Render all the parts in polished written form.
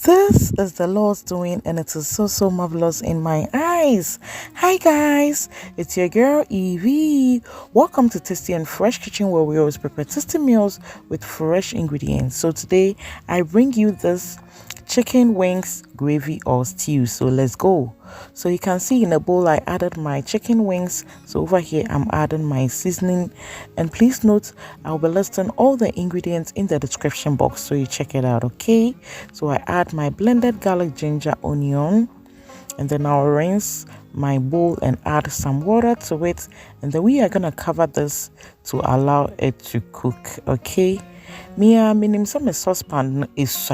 This is the Lord's doing, and it is so marvelous in my eyes. Hi guys, it's your girl Eveeee. Welcome to Tasty and Fresh Kitchen, where we always prepare tasty meals with fresh ingredients. So today I bring you this chicken wings gravy or stew. So let's go. So you can see in a bowl I added my chicken wings. So over here I'm adding my seasoning, and please note I'll be listing all the ingredients in the description box, so you check it out. Okay, so I add my blended garlic, ginger, onion, and then I'll rinse my bowl and add some water to it, and then we are gonna cover this to allow it to cook. Okay, Mia minim some saucepan is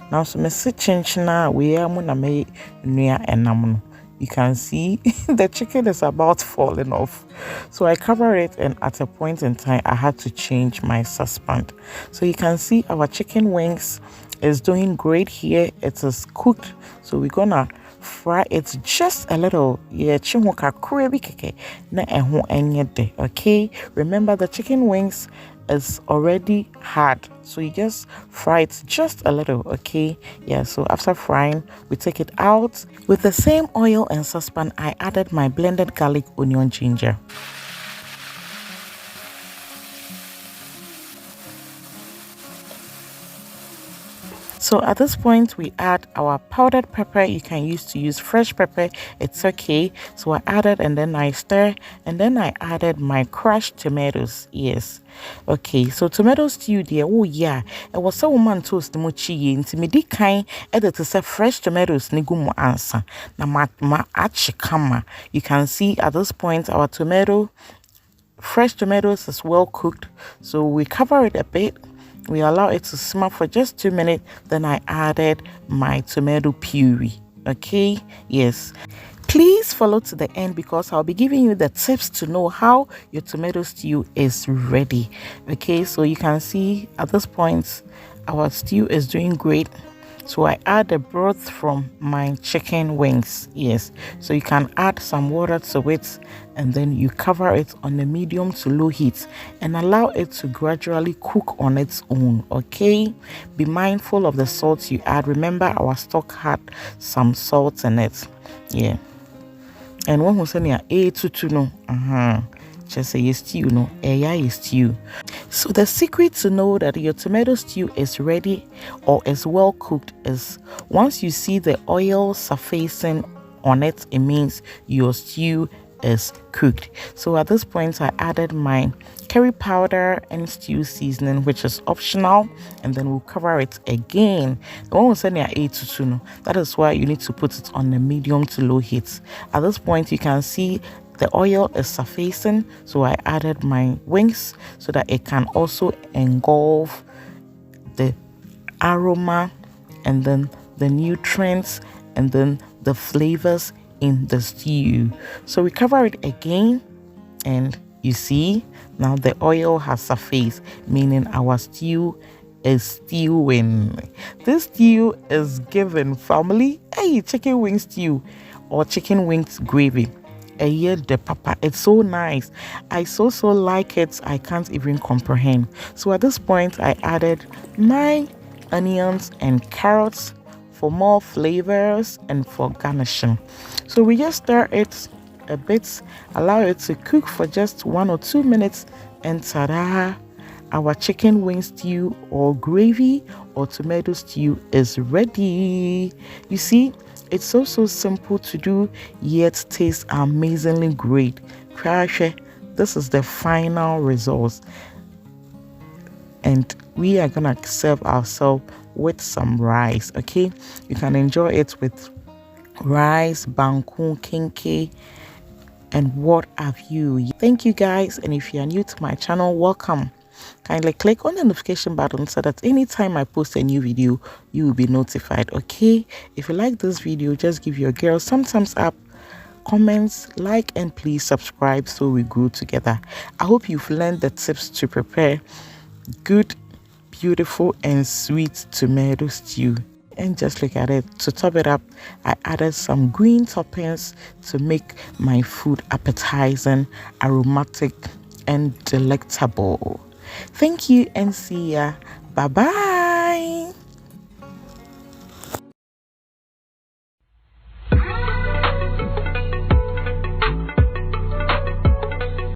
now so messy chinchina we are muna me near enamon. You can see the chicken is about falling off, so I cover it, and at a point in time I had to change my saucepan. So you can see our chicken wings is doing great here. It is cooked, so we're gonna fry it just a little. Yeah, okay, remember the chicken wings is already hard, so you just fry it just a little. Okay, yeah, so after frying we take it out. With the same oil and saucepan I added my blended garlic, onion, ginger. So at this point we add our powdered pepper. You can use fresh pepper, it's okay. So I added, and then I stir, and then I added my crushed tomatoes. Yes, okay, so tomato stew there. Oh yeah, it was so woman toast mochi into me di kind edit to say fresh tomatoes nigumo answer na ma achikama. You can see at this point our fresh tomatoes is well cooked, so we cover it a bit. We allow it to simmer for just 2 minutes. Then I added my tomato puree. Okay, yes. Please follow to the end, because I'll be giving you the tips to know how your tomato stew is ready. Okay, so you can see at this point our stew is doing great. So I add the broth from my chicken wings. Yes, so you can add some water to it, and then you cover it on a medium to low heat and allow it to gradually cook on its own. Okay, be mindful of the salt you add. Remember our stock had some salt in it. Yeah, and one who said yeah, no, just say stew, no, yeah, stew. So the secret to know that your tomato stew is ready or is well cooked is once you see the oil surfacing on it, it means your stew is cooked. So at this point I added my curry powder and stew seasoning, which is optional, and then we'll cover it again. The one was saying that is why you need to put it on a medium to low heat. At this point you can see the oil is surfacing, so I added my wings so that it can also engulf the aroma and then the nutrients and then the flavors in the stew. So we cover it again, and you see now the oil has surfaced, meaning our stew is stewing. This stew is given family. Hey, chicken wing stew or chicken wings gravy. The papa, it's so nice. I so like it, I can't even comprehend. So at this point I added my onions and carrots for more flavors and for garnishing. So we just stir it a bit, allow it to cook for just 1 or 2 minutes, and ta-da, our chicken wing stew or gravy or tomato stew is ready. You see, it's so simple to do, yet tastes amazingly great. This is the final result, and we are gonna serve ourselves with some rice. Okay, you can enjoy it with rice, Banku, Kenkey, and what have you. Thank you guys, and if you are new to my channel, welcome. Kindly click on the notification button so that anytime I post a new video you will be notified. Okay, if you like this video, just give your girl some thumbs up, comments, like, and please subscribe so we grow together. I hope you've learned the tips to prepare good, beautiful, and sweet tomato stew. And just look at it. To top it up, I added some green toppings to make my food appetizing, aromatic, and delectable. Thank you, and see ya. Bye bye.